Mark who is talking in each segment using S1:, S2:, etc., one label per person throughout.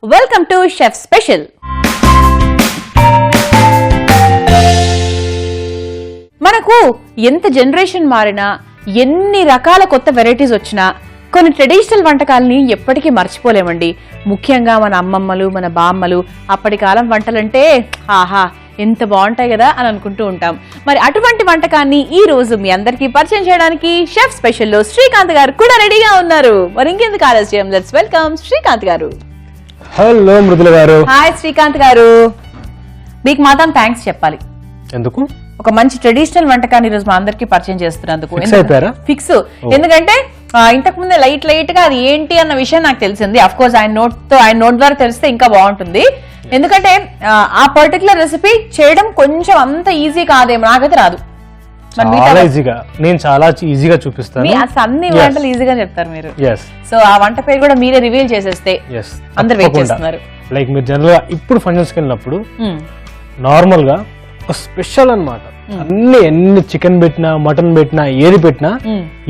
S1: Welcome to chef special. మనకు ఎంత generation మారినా, ఎన్ని రకాల కొత్త వెరైటీస్ వచ్చినా కొన్ని ట్రెడిషనల్ వంటకాలని ఎప్పటికీ మర్చిపోలేమండి. ముఖ్యంగా మన అమ్మమ్మలు, మన బామ్మలు అప్పటి కాలం వంటలంటే ఆహా ఎంత బాగుంటాయి కదా అని అనుకుంటూ ఉంటాం. మరి అటువంటి వంటకాన్ని ఈ రోజు మీ అందరికీ పరిచయం చేయడానికి షెఫ్ స్పెషల్ లో శ్రీకాంత్ గారు కూడా రెడీగా ఉన్నారు. మరి ఇంకెందుకు ఆలస్యం, లెట్స్ వెల్కమ్ శ్రీకాంత్ గారు.
S2: హలో మృదుల గారు.
S1: హాయ్ శ్రీకాంత్ గారు. మీకు మాత్రం థ్యాంక్స్ చెప్పాలి.
S2: ఎందుకు?
S1: ఒక మంచి ట్రెడిషనల్ వంటకాన్ని ఈ రోజు మా అందరికీ పరిచయం చేస్తున్నందుకు. ఫిక్స్. ఎందుకంటే ఇంతకు ముందే లైట్ గా అది ఏంటి అన్న విషయం నాకు తెలిసింది. అఫ్ కోర్స్ ఆయన నోట్ ద్వారా తెలిస్తే ఇంకా బాగుంటుంది. ఎందుకంటే ఆ పర్టికులర్ రెసిపీ చేయడం కొంచెం అంత ఈజీ కాదేమో, నాకైతే రాదు.
S2: నేను చాలా ఈజీగా చూపిస్తాను.
S1: అన్ని వంటలు ఈజీగా చెప్తారు మీరు. సో ఆ వంట పేరు కూడా మీరే రివీల్ చేసేస్తే అందరు వెయిట్ చేస్తున్నారు.
S2: లైక్ మీరు జనరల్ గా ఇప్పుడు ఫంక్షన్స్ కి వెళ్ళినప్పుడు నార్మల్ గా ఒక స్పెషల్ అన్నమాట, ఎన్ని చికెన్ పెట్టినా, మటన్ పెట్టినా, ఏది పెట్టినా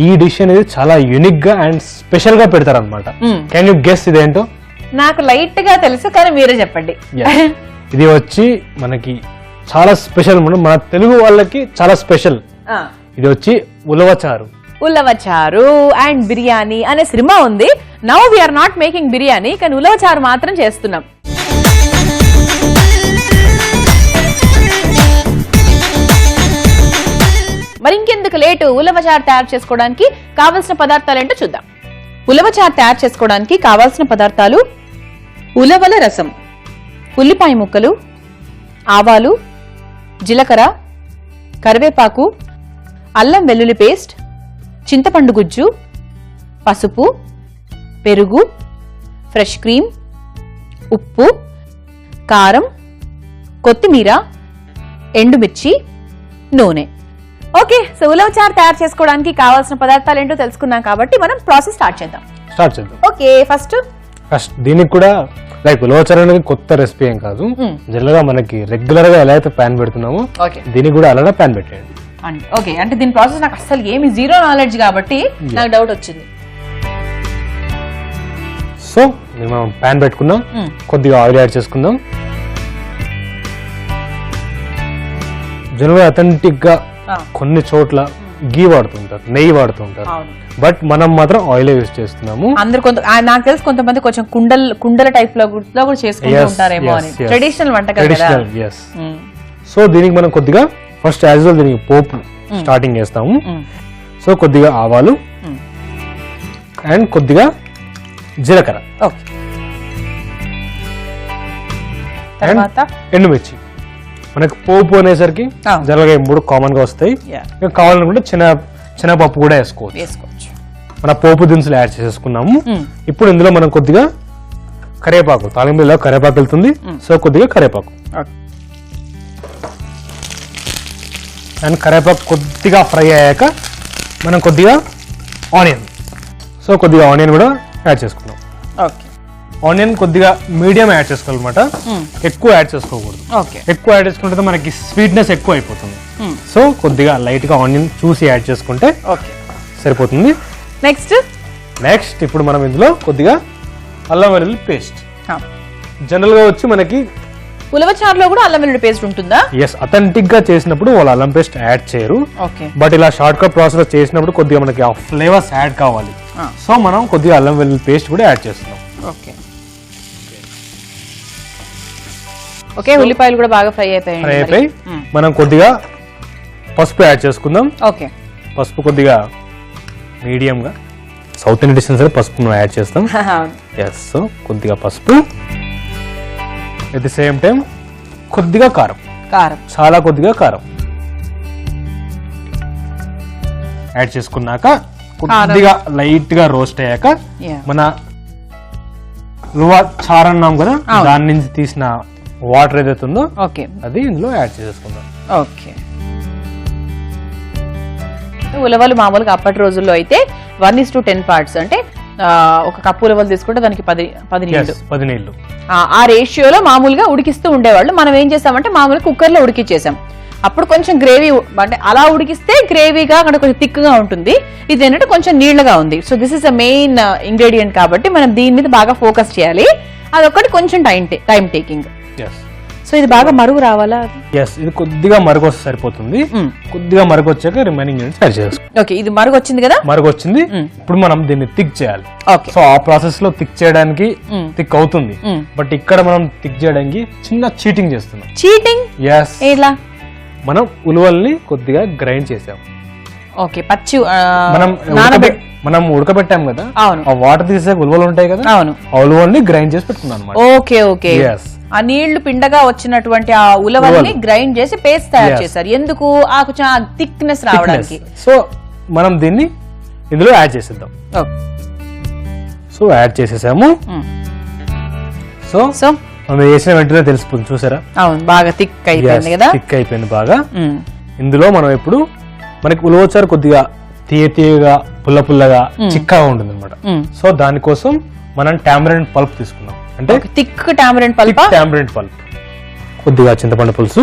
S2: ఈ డిష్ అనేది చాలా యూనిక్ గా అండ్ స్పెషల్ గా పెడతారు అనమాట. కెన్ యూ గెస్ ఇదేంటో?
S1: నాకు లైట్ గా తెలుసు, కానీ మీరే చెప్పండి.
S2: ఇది వచ్చి మనకి చాలా స్పెషల్, మన తెలుగు వాళ్ళకి చాలా స్పెషల్. ఇది వచ్చి ఉలవచారు.
S1: ఉలవచారు అండ్ బిర్యానీ అనే సినిమా ఉంది. Now we're not making biryani, కానీ ఉలవచారు మాత్రం చేస్తున్నాం. మరి ఇంకెందుకు లేటు, ఉలవచారు తయారు చేసుకోవడానికి కావలసిన పదార్థాలు ఏంటో చూద్దాం. ఉలవచారు తయారు చేసుకోవడానికి కావాల్సిన పదార్థాలు: ఉలవల రసం, ఉల్లిపాయ ముక్కలు, ఆవాలు, జీలకర్ర, కరివేపాకు, అల్లం వెల్లుల్లి పేస్ట్, చింతపండు గుజ్జు, పసుపు, పెరుగు, ఫ్రెష్ క్రీమ్, ఉప్పు, కారం, కొత్తిమీర, ఎండుమిర్చి, నూనె. ఓకే, సో ఉలవచారు తయారు చేసుకోవడానికి కావాల్సిన పదార్థాలు ఏంటో తెలుసుకున్నాం కాబట్టి మనం ప్రాసెస్ స్టార్ట్ చేద్దాం. ఓకే, ఫస్ట్
S2: దీనికి కూడా లైక్ ఉలవచారు అనేది కొత్త రెసిపీ ఏం కాదు. జనరల్ గా మనకి రెగ్యులర్ గా ఎలా అయితే ప్యాన్ పెడుతున్నామో దీనికి కూడా అలానే ప్యాన్ పెట్టేయండి.
S1: ఓకే, అంటే దీని ప్రాసెస్ నాకు అసలు ఏమి జీరో నాలెడ్జ్ కాబట్టి నాకు డౌట్ వచ్చింది.
S2: సో మనం ప్యాన్ పెట్టుకుందాం, కొద్దిగా ఆయిల్ యాడ్ చేసుకుందాం. జనరల్ గా అథెంటిక్ గా కొన్ని చోట్ల గీ వాడుతుంటారు, నెయ్యి వాడుతుంటారు, బట్ మనం మాత్రం ఆయిల్ యూజ్ చేస్తున్నాము.
S1: అందరు నాకు తెలిసి కొంతమంది కొంచెం కుండల టైప్ లో కూడా చేసుకుంటూ ఉంటారేమో అని. ట్రెడిషనల్ వంటకం కదా.
S2: సో దీనికి మనం కొద్దిగా ఫస్ట్ యాజ్ వెల్ దీనికి పోపు స్టార్టింగ్ చేస్తాము. సో కొద్దిగా ఆవాలు అండ్ కొద్దిగా జీలకర్ర, ఎండుమిర్చి. మనకి పోపు అనేసరికి జనరల్గా 3 కామన్ గా వస్తాయి. కావాలనుకుంటే శనగపప్పు కూడా వేసుకోవచ్చు. మన పోపు దినుసులు యాడ్ చేసేసుకున్నాము. ఇప్పుడు ఇందులో మనం కొద్దిగా కరివేపాకు, తాలింపులో కరివేపాకు వెళ్తుంది. సో కొద్దిగా కరివేపాకు అండ్ కరివేపాకు కొద్దిగా ఫ్రై అయ్యాక మనం కొద్దిగా ఆనియన్. సో కొద్దిగా ఆనియన్ కూడా యాడ్ చేసుకున్నాం. ఆనియన్ కొద్దిగా మీడియం యాడ్ చేసుకోవాలన్నమాట, ఎక్కువ యాడ్ చేసుకోకూడదు. ఎక్కువ యాడ్ చేసుకుంటే మనకి స్వీట్నెస్ ఎక్కువ అయిపోతుంది. సో కొద్దిగా లైట్ గా ఆనియన్ చూసి యాడ్ చేసుకుంటే సరిపోతుంది. నెక్స్ట్ ఇప్పుడు మనం ఇందులో కొద్దిగా అల్లం వెల్లుల్లి పేస్ట్. జనరల్ గా వచ్చి మనకి
S1: ఉలవచారులో కూడా అల్లం వెల్లుల్లి పేస్ట్ ఉంటుందా?
S2: ఎస్, అథెంటిక్ గా చేసినప్పుడు వాళ్ళు అల్లం పేస్ట్ యాడ్ చేయరు. బట్ ఇలా షార్ట్ కట్ ప్రాసెస్ చేసినప్పుడు కొద్దిగా మనకి ఆ ఫ్లేవర్స్ యాడ్ కావాలి. సో మనం కొద్దిగా అల్లం వెల్లుల్లి పేస్ట్ కూడా యాడ్ చేస్తున్నాం.
S1: ఓకే, ఉల్లిపాయలు కూడా బాగా ఫ్రై అయిపోయి
S2: మనం కొద్దిగా పసుపు యాడ్ చేసుకుందాం. పసుపు కొద్దిగా మీడియం గా, సౌత్ ఇండియన్ డిషెస్ పసుపు మనం యాడ్ చేస్తాం. ఎస్, సో కొద్దిగా పసుపు, ఎట్ ది సేమ్ టైం కొద్దిగా కారం, చాలా కొద్దిగా కారం యాడ్ చేసుకున్నాక కొద్దిగా లైట్ గా రోస్ట్ అయ్యాక మన చారు అన్నాం కదా, దాని నుంచి తీసిన వాటర్ ఏదైతే ఉందో అది ఇందులో యాడ్ చేసుకుందాం.
S1: ఉలవలు మామూలుగా అప్పటి రోజుల్లో అయితే 1:10 పార్ట్స్, అంటే ఒక కప్పు ఉలవలు తీసుకుంటే దానికి 10 నీళ్లు ఆ రేషియోలో మామూలుగా ఉడికిస్తూ ఉండేవాళ్ళు. మనం ఏం చేసామంటే మామూలుగా కుక్కర్ లో ఉడికిచ్చేసాం. అప్పుడు కొంచెం గ్రేవీ, అంటే అలా ఉడికిస్తే గ్రేవీగా అక్కడ కొంచెం థిక్ గా ఉంటుంది. ఇది ఏంటంటే కొంచెం నీళ్లుగా ఉంది. So this is a main ingredient కాబట్టి మనం దీని మీద బాగా ఫోకస్ చేయాలి. అదొక్కటి కొంచెం టైం టేకింగ్.
S2: ఎస్.
S1: సో ఇది బాగా మరుగు రావాలా?
S2: ఎస్, ఇది కొద్దిగా మరుగు వస్తే సరిపోతుంది. కొద్దిగా మరుగు వచ్చాక రిమైనింగ్ యూనిట్స్ యాడ్ చేసుకోవాలి.
S1: ఓకే, ఇది మరుగు వచ్చింది కదా?
S2: మరుగు వచ్చింది. ఇప్పుడు మనం దీన్ని థిక్ చేయాలి.
S1: ఓకే.
S2: సో ఆ ప్రాసెస్ లో థిక్ చేయడానికి థిక్ అవుతుంది. బట్ ఇక్కడ మనం థిక్ చేయడానికి చిన్న చీటింగ్ చేస్తున్నాం.
S1: చీటింగ్?
S2: ఎస్.
S1: ఎలా?
S2: మనం ఉలువల్ని కొద్దిగా గ్రైండ్ చేసాం.
S1: ఓకే, పచ్చి
S2: మనం ఉడకబెట్టాం కదా,
S1: అవును,
S2: ఆ వాటర్ తీసే ఉలువలు ఉంటాయి కదా,
S1: అవును,
S2: ఆ ఉలువల్ని గ్రైండ్ చేసి పెట్టుకున్నాం అన్నమాట.
S1: Okay okay. ఆ నీళ్లు పిండగా వచ్చినటువంటి ఆ ఉలవల్ని గ్రైండ్ చేసి పేస్ట్ తయారు చేశారు. ఎందుకు? ఆ కొంచెం థిక్నెస్ రావడానికి.
S2: సో మనం దీన్ని ఇందులో యాడ్ చేసేద్దాం. సో యాడ్ చేసేసాము. సో సో మనం వేసిన వెంటనే తెలిసిపోతుంది, చూసారా?
S1: అవును, బాగా థిక్ అయిపోయింది కదా.
S2: థిక్ అయిపోయింది బాగా. ఇందులో మనం ఇప్పుడు మనకి ఉలవచారు కొద్దిగా తీయగా పుల్లగా చిక్కగా ఉంటుంది అనమాట. సో దానికోసం మనం టామరిన్ పల్ప్ తీసుకున్నాం. అంటే
S1: థిక్ టామరిన్ పల్ప్.
S2: కొద్దిగా చింతపండు పులుసు,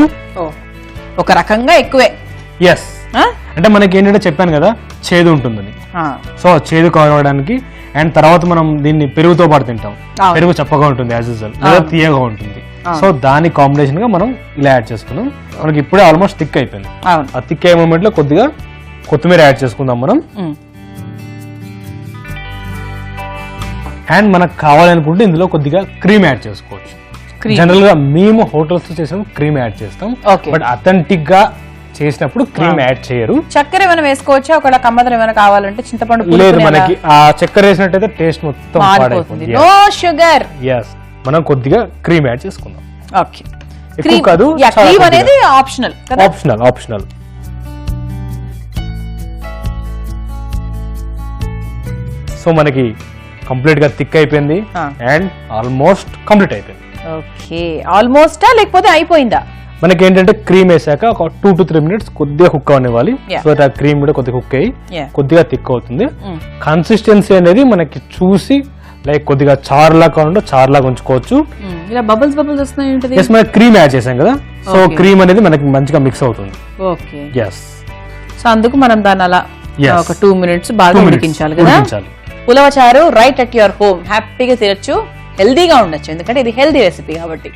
S1: ఒక రకంగా ఎక్కువే.
S2: ఎస్. అంటే మనకి ఏంటంటే చెప్పాను కదా, చేదు ఉంటుందని. సో చేదు కావడానికి అండ్ తర్వాత మనం దీన్ని పెరుగుతో పాటు తింటాం. పెరుగు చప్పగా ఉంటుంది యాజ్ యూజువల్, లేదా తీయగా ఉంటుంది. సో దాని కాంబినేషన్ గా మనం ఇలా యాడ్ చేసుకున్నాం. మనకి ఇప్పుడే ఆల్మోస్ట్ థిక్ అయిపోయింది. ఆ థిక్ అయ్యే మూమెంట్ లో కొద్దిగా కొత్తిమీర యాడ్ చేసుకుందాం మనం. అండ్ మనకు కావాలనుకుంటే ఇందులో కొద్దిగా క్రీమ్ యాడ్ చేసుకోవచ్చు. జనరల్ గా మేము హోటల్స్ లో చేసినప్పుడు క్రీమ్ యాడ్ చేస్తాం, బట్ అథెంటిక్ గా చేసినప్పుడు క్రీమ్ యాడ్ చేయరు.
S1: చక్కెర ఏమైనా వేసుకోవచ్చా? ఒకవేళ కమ్మదనం ఏమైనా కావాలంటే చింతపండు
S2: లేదు, మనకి ఆ చక్కెర వేసినట్టయితే టేస్ట్ మొత్తం పాడైపోతుంది.
S1: No sugar.
S2: yes, మనం కొద్దిగా క్రీమ్ యాడ్ చేసుకుందాం.
S1: ఓకే,
S2: ఎక్కువ కాదు,
S1: క్రీమ్ అనేది ఆప్షనల్ కదా.
S2: ఆప్షనల్. సో మనకి కంప్లీట్ గా థిక్ అయిపోయింది అండ్ ఆల్మోస్ట్ కంప్లీట్ అయిపోయింది.
S1: ఓకే, ఆల్మోస్ట్ లేకపోతే అయిపోయిందా?
S2: మనకి ఏంటంటే క్రీమ్ వేసాక ఒక 2 to 3 minutes కొద్దిగా కుక్ అవ్వాలి. సో ఆ క్రీమ్ కూడా కొద్దిగా కుక్ అయ్యి కొద్దిగా థిక్ అవుతుంది. కన్సిస్టెన్సీ అనేది మనకి చూసి లైక్ కొద్దిగా చారులా కావాలంటే చారులాగా ఉంచుకోవచ్చు.
S1: ఇలా బబుల్స్ వస్తున్నాయి.
S2: ఎస్, మనం క్రీమ్ యాడ్ చేసాం కదా, సో క్రీమ్ అనేది మనకి మంచిగా మిక్స్ అవుతుంది.
S1: Okay,
S2: yes.
S1: సో అందుకు మనం దాన్ని అలా ఒక 2 minutes బాగా ఉడికించాలి కదా. ఉలవచారు రైట్ అట్ యువర్ హోమ్ హ్యాపీగా తినొచ్చు, హెల్దీగా ఉండొచ్చు, ఎందుకంటే ఇది హెల్దీ రెసిపీ కాబట్టి.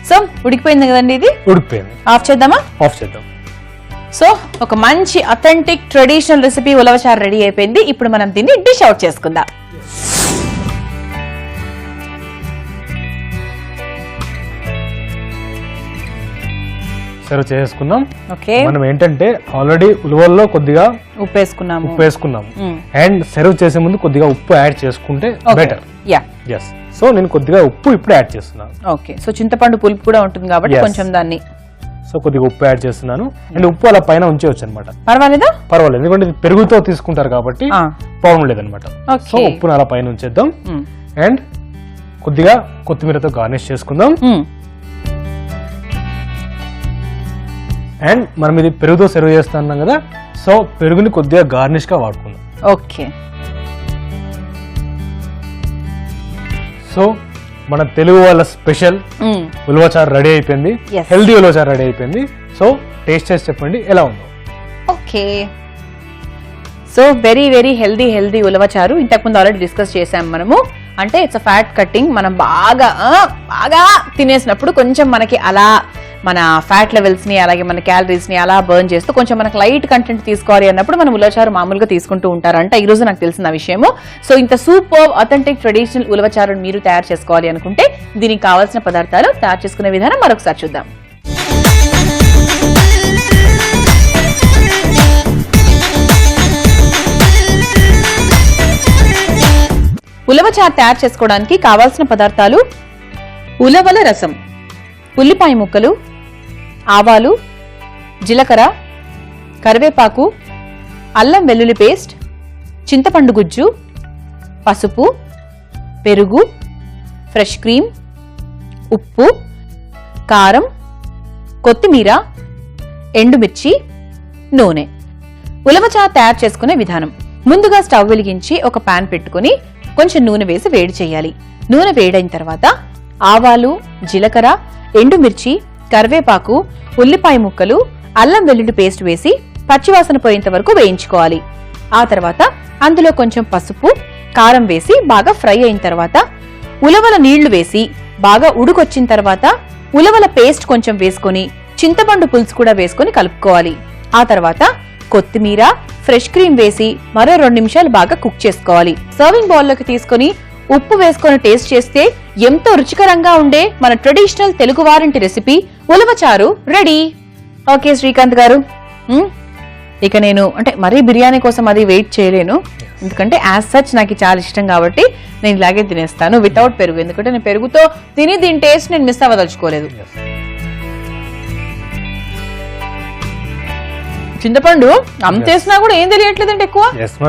S1: సో ఉడికిపోయింది కదండి, ఇది ఉడికిపోయింది. ఆఫ్ చేద్దాం. సో ఒక మంచి అథెంటిక్ ట్రెడిషనల్ రెసిపీ ఉలవచారు రెడీ అయిపోయింది. ఇప్పుడు మనం దీన్ని డిష్ అవుట్ చేసుకుందాం.
S2: సర్వ్ చేసుకుందాం.
S1: ఓకే,
S2: మనం ఏంటంటే ఆల్రెడీ ఉలవల్లో కొద్దిగా ఉప్పు వేసుకున్నాము అండ్ సర్వ్ చేసే ముందు కొద్దిగా ఉప్పు యాడ్ చేసుకుంటే బెటర్. ఎస్. సో నేను కొద్దిగా ఉప్పు ఇప్పుడు యాడ్ చేస్తున్నాను.
S1: ఓకే, సో చింతపండు పులుపు కూడా ఉంటుంది కాబట్టి కొంచెం దాన్ని.
S2: సో కొద్దిగా ఉప్పు యాడ్ చేస్తున్నాను అండ్ ఉప్పు అలా పైన ఉంచవచ్చు అనమాట.
S1: పర్వాలేదు,
S2: ఎందుకంటే ఇది పెరుగుతో తీసుకుంటారు కాబట్టి ప్రాబ్లం లేదనమాట. సో ఉప్పును అలా పైన ఉంచేద్దాం అండ్ కొద్దిగా కొత్తిమీరతో గార్నిష్ చేసుకుందాం. అండ్ మనం ఇది పెరుగుతో సర్వ్ చేస్తున్నాం కదా, సో పెరుగుని కొద్దిగా గార్నిష్ గా వాడుకుందాం.
S1: ఓకే, సో
S2: మన తెలుగు వాళ్ళ స్పెషల్ ఉలవచారు రెడీ అయిపోయింది. హెల్దీ ఉలవచారు రెడీ అయిపోయింది. సో టేస్ట్ చేసి చెప్పండి ఎలా ఉందో.
S1: ఓకే, సో వెరీ హెల్దీ ఉలవచారు. ఇంతకుముందు ఆల్రెడీ డిస్కస్ చేసాం మనము. అంటే ఇట్స్ ఫ్యాట్ కట్టింగ్. మనం బాగా తినేసినప్పుడు కొంచెం మనకి అలా మన ఫ్యాట్ లెవెల్స్ ని అలాగే మన క్యాలరీస్ ని అలా బర్న్ చేస్తూ కొంచెం మనకు లైట్ కంటెంట్ తీసుకోవాలి అన్నప్పుడు మనం ఉలవచారు మామూలుగా తీసుకుంటూ ఉంటారంట. ఈ రోజు నాకు తెలిసిన విషయము. సో ఇంత సూపర్ అథెంటిక్ ట్రెడిషనల్ ఉలవచారుని మీరు తయారు చేసుకోవాలి అనుకుంటే దీనికి కావాల్సిన పదార్థాలు తయారు చేసుకునే విధానం మరొకసారి చూద్దాం. ఉలవచారు తయారు చేసుకోవడానికి కావాల్సిన పదార్థాలు: ఉలవల రసం, ఉల్లిపాయ ముక్కలు, ఆవాలు, జీలకర్ర, కరివేపాకు, అల్లం వెల్లుల్లి పేస్ట్, చింతపండు గుజ్జు, పసుపు, పెరుగు, ఫ్రెష్ క్రీమ్, ఉప్పు, కారం, కొత్తిమీర, ఎండుమిర్చి, నూనె. ఉలవచారు తయారు చేసుకునే విధానం: ముందుగా స్టవ్ వెలిగించి ఒక పాన్ పెట్టుకుని కొంచెం నూనె వేసి వేడి చేయాలి. నూనె వేడైన తర్వాత ఆవాలు, జీలకర్ర, ఎండుమిర్చి, కరివేపాకు, ఉల్లిపాయ ముక్కలు, అల్లం వెల్లుల్లి పేస్ట్ వేసి పచ్చివాసన పోయేంత వరకు వేయించుకోవాలి. ఆ తర్వాత అందులో కొంచెం పసుపు, కారం వేసి బాగా ఫ్రై అయిన తర్వాత ఉలవల నీళ్లు వేసి బాగా ఉడుకొచ్చిన తర్వాత ఉలవల పేస్ట్ కొంచెం వేసుకొని చింతపండు పులుసు కూడా వేసుకొని కలుపుకోవాలి. ఆ తర్వాత కొత్తిమీర, ఫ్రెష్ క్రీమ్ వేసి మరో 2 నిమిషాలు బాగా కుక్ చేసుకోవాలి. సర్వింగ్ బౌల్ లోకి తీసుకొని ఉప్పు వేసుకొని టేస్ట్ చేస్తే ఎంతో రుచికరంగా ఉండే మన ట్రెడిషనల్ తెలుగు వారింటి రెసిపీ ఉలవచారు రెడీ. ఓకే శ్రీకాంత్ గారు, ఇక నేను అంటే మరీ బిర్యానీ కోసం అది వెయిట్ చేయలేను, ఎందుకంటే యాజ్ సచ్ నాకు చాలా ఇష్టం కాబట్టి నేను ఇలాగే తినేస్తాను వితౌట్ పెరుగు. ఎందుకంటే నేను పెరుగుతో తిని దీని టేస్ట్ నేను మిస్ అవ్వదలుచుకోలేదు. చింతపండు అంతేసినా కూడా ఏం తెలియట్లేదంటే ఎక్కువ,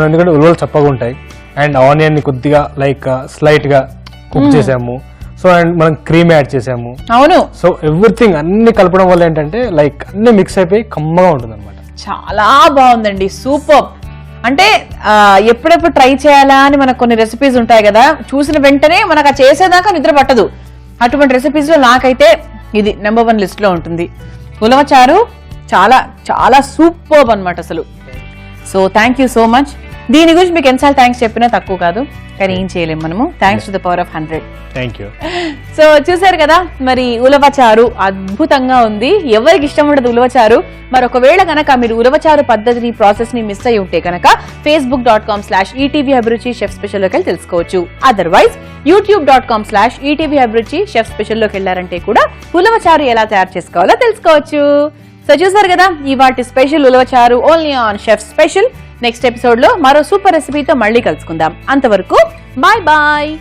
S2: ఎందుకంటే ఉలవలు చప్పగా ఉంటాయి అండ్ ఆనియన్ ని కొద్దిగా లైక్ స్లైట్ గా కుక్ చేసాము. సో అండ్ మనం క్రీమ్ యాడ్ చేసాము.
S1: అవును.
S2: సో ఎవ్రీథింగ్ అన్ని కలపడం వల్ల ఏంటంటే లైక్ అన్ని మిక్స్ అయిపోయి కమ్మగా ఉంటుంది అనమాట.
S1: చాలా బాగుందండి, సూపర్. అంటే ఎప్పుడెప్పుడు ట్రై చేయాలా అని మనకు కొన్ని రెసిపీస్ ఉంటాయి కదా, చూసిన వెంటనే మనకు ఆ చేసేదాకా నిద్ర పట్టదు. అటువంటి రెసిపీస్ లో నాకైతే ఇది నెంబర్ 1 లిస్ట్ లో ఉంటుంది. ఉలవచారు చాలా చాలా సూపర్ అన్నమాట అసలు. So thank you so much. దీని గురించి మీకు ఎన్నిసార్లు థ్యాంక్స్ చెప్పినా తక్కువ కాదు, కానీ ఏం చేయలేము మనము. Thanks to the power of 100.
S2: Thank you.
S1: So చూసారు కదా, మరి ఉలవచారు అద్భుతంగా ఉంది. ఎవరికి ఇష్టం ఉండదు ఉలవచారు. మరి ఒకవేళ కనుక మీరు ఉలవచారు పద్ధతిని ప్రాసెస్ ని మిస్ అయ్యి ఉంటే కనుక facebook.com/ETV Abhiruchi షెఫ్ స్పెషల్ లోకి వెళ్ళి తెలుసుకోవచ్చు. Otherwise youtube.com/ETV Abhiruchi chef special లోకి వెళ్ళారంటే కూడా ఉలవచారు ఎలా తయారు చేసుకోవాలో తెలుసుకోవచ్చు. సో చూసారు కదా, ఇవాటి special ulavacharu only on chef special. Next episode లో మరో సూపర్ రెసిపీతో మళ్ళీ కలుసుకుందాం. అంతవరకు బాయ్ బాయ్.